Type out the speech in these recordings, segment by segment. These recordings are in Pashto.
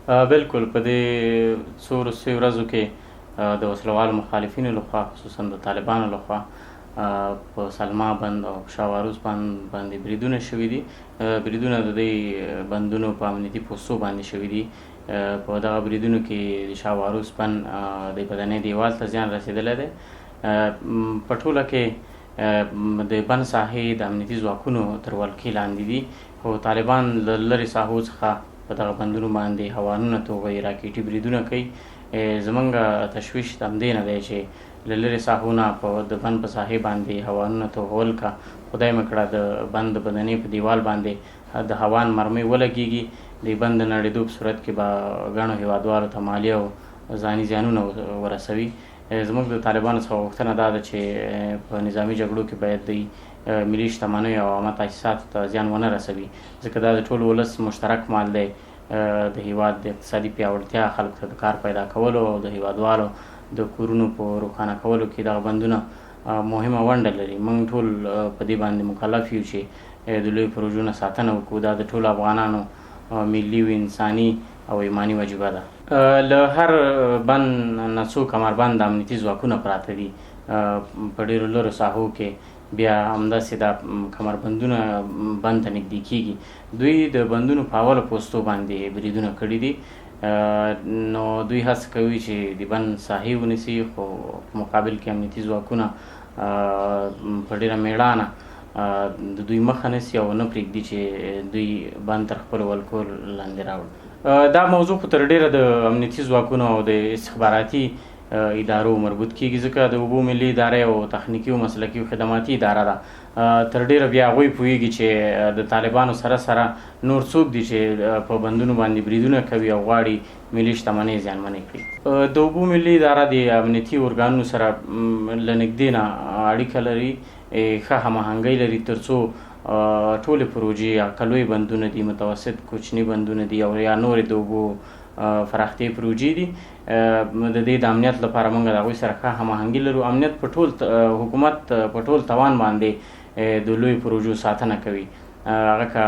بالکل په دې څو وروستیو ورځو کې د وسلوالو مخالفینو لخوا خصوصا د طالبانو لخوا په سلما بند او شاواروز بند باندې بریدونه شوي دي. بریدونه د دې بندونو په امنیتي پوستو باندې شوي دي. په دغه بریدونو کې د شاواروز بند د بدني دیوال ته زیان رسېدلی دی. په ټوله کې د بند ساحې د امنیتي ځواکونو تر ولکې لاندې دي، خو طالبان له لرې ساحو څخه په دغه بندونو باندې هوانونه توغوي، راکېټي بریدونه کوي. زمونږ تشویش د همدې نه دی چې له لرې ساحو نه د بند په ساحې باندې هوانونه توغول که خدای مه کړه د بند د بدنې په دیوال باندې د هوان مرمۍ ولګېږي، د بند د نړېدو په صورت کې به ګڼو هېوادوالو ته مالي او ځاني زیانونه ورسوي. زموږ د طالبانو څخه غوښتنه دا ده چې په نظامي جګړو کې باید دوی ملي شتمنیو او عامه تاسیساتو ته زیان ونه رسوي، ځکه دا د ټول ولس مشترک مال دی. د هیواد د اقتصادي پیاوړتیا، خلکو ته د کار پیدا کولو او د هیوادوالو د کورونو په روښانه کولو کې دغه بندونه مهمه ونډه لري. موږ ټول په دې باندې مکلف یو چې د لویو پروژو نه ساتنه وکړو. دا د ټولو افغانانو ملي و انساني او ایماني وجیبه ده. له هر بند نه څو کمربند امنیتي ځواکونه پراته دي په ډېرو لرو ساحو کې. بیا همداسې دا کمربندونه بند ته نږدې کېږي. دوی د بندونو په اوله پوستو باندې بریدونه کړي دي، نو دوی هڅه کوي چې د بند ساحې ونیسي، خو په مقابل کې امنیتي ځواکونه په ډېره مېړانه د دوی مخه نیسي او نه پرېږدي چې دوی بند تر خپلو ولکو لاندې راوړي. دا موضوع خو تر ډېره د امنیتي ځواکونو او د استخباراتي ادارو مربوط کېږي، ځکه د اوبو ملي اداره یو تخنیکي او مسلکي او خدماتي اداره ده. تر ډېره بیا هغوی پوهېږي چې د طالبانو سره سره نور څوک دي چې په بندونو باندې بریدونه کوي او غواړي ملي شتمنۍ زیانمنې کړي. د اوبو ملي اداره د امنیتي ارګانونو سره له نږدې نه اړیکه لري، ښه هماهنګۍ لري، تر څو ټولې پروژې، که لوی بندونه دي، متوسط کوچني بندونه دي او یا نورې د اوبو فراختې پروژې دي، د دې د امنیت لپاره موږ د هغوی سره ښه هماهنګي لرو. امنیت په ټول حکومت په ټول توان باندې د لویو پروژو ساتنه کوي. هغه که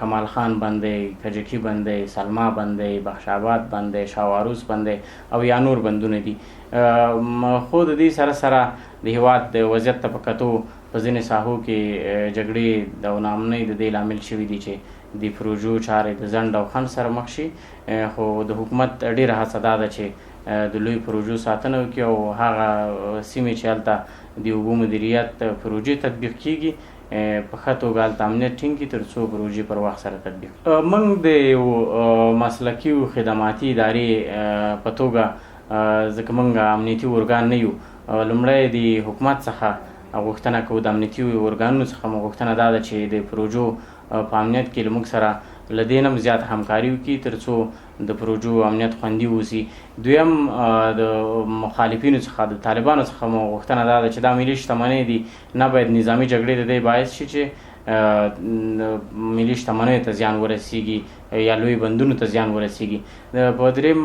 کمال خان بند دی، کجکي بند دی، سلما بند دی، بخش آباد بند دی، شاواروز بند دی او یا نور بندونه دي. خو د دې سره سره د هېواد د وضعیت ته په کتو په ځینې ساحو کې جګړې او ناامنۍ د دې لامل شوي دي چې د پروژو چارې د ځنډ او خنډ سره مخ شي. خو د حکومت ډېره هڅه دا ده چې د لویو پروژو ساتنه وکړي او هغه سیمې چې هلته د اوبو مدیریت پروژې تطبیق کېږي په ښه توګه هلته امنیت ټینګ کړي، تر څو پروژې پر وخت سره تطبیق کړي. موږ د یو مسلکي او خدماتي ادارې په توګه، ځکه موږ امنیتي ارګان نه یو، لومړی د حکومت څخه غوښتنه کوو، د امنیتي ارګانونو څخه مو غوښتنه دا ده چې د پروژو په امنیت کې له موږ سره له دې نه هم زیات همکاري وکړي، تر څو د پروژو امنیت خوندي واوسي. دویم د مخالفینو څخه، د طالبانو څخه مو غوښتنه دا ده چې دا ملي شتمنۍ دي، نه باید نظامي جګړې د دې باعث شي چې ملي شتمنیو ته زیان ورسیږي یا لوی بندونو ته زیان ورسیږي. په دریم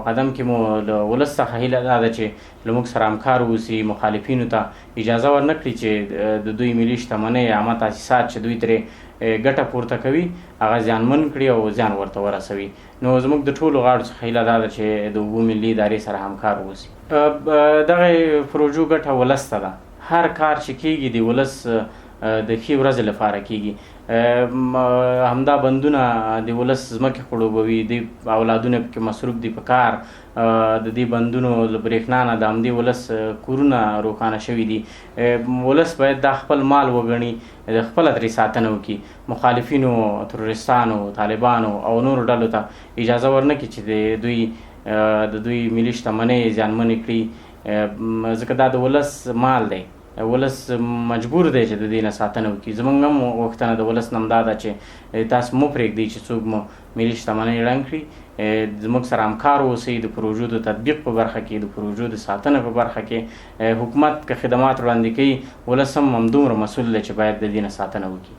قدم کې مو له ولس څخه هیله دا ده چې له موږ سره همکار واوسي، مخالفینو ته اجازه ورنه کړي چې د دوی ملي شتمنۍ، عامه تاسیسات چې دوی ترې ګټه پورته کوي هغه زیانمن کړي او زیان ورته ورسوي. نو زموږ د ټولو غاړو څخه هیله دا ده چې د اوبو ملي ادارې سره همکار واوسي. دغه پروژو ګټه ولس ته ده. هر کار چې کېږي د ولس د ښې ورځې لپاره کېږي. همدا بندونه د ولس ځمکې خړوبوي، د اولادونه پکې مصروف دي په کار. د دې بندونو له برېښنا نه د همدې ولس کورونه روښانه شوي دي. ولس باید دا خپل مال وګڼي، د خپله ترې ساتنه وکړي. مخالفینو، تروریستانو، طالبانو او نورو ډلو ته اجازه ورنه کړي چې د دوی ملي شتمنۍ زیانمنې کړي، ځکه دا د ولس مال دی. ولس مجبور دی چې د دې نه ساتنه وکړي. زموږ هم غوښتنه د ولس نه هم دا ده چې تاسو مو پرېږدئ چې څوک مو ملي شتمنۍ ړنګ کړي. زموږ سره همکار اوسئ د پروژو د تطبیق په برخه کې، د پروژو د ساتنه په برخه کې. حکومت که خدمات وړاندې کوي، ولس هم همدومره مسؤل دی چې باید د دې نه ساتنه وکړي.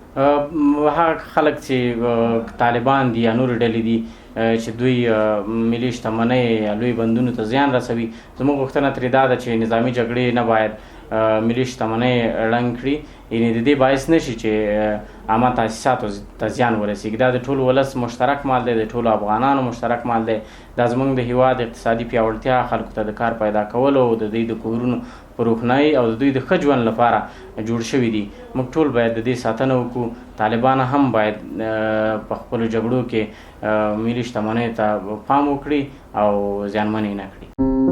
هغه خلک چې طالبان دي یا نورې ډلې دي چې دوی ملي شتمنۍ یا لوی بندونو ته زیان رسوي، زموږ غوښتنه ترې دا ده چې نظامي جګړې نه باید ملي شتمنۍ ړنګ کړي، یعنې د دې باعث نه شي چې عامه تاسیساتو ته زیان ورسېږي. دا د ټول ولس مشترک مال دی، د ټولو افغانانو مشترک مال دی. دا زموږ د هیواد اقتصادي پیاوړتیا، خلکو ته د کار پیدا کولو او د دوی د کورونو په روښنایي او د دوی د ښه ژوند لپاره جوړ شوي دي. موږ ټول باید د دې ساتنه وکړو. طالبان هم باید په خپلو جګړو کې ملي شتمنیو ته پام وکړي او زیانمن یې نه کړي.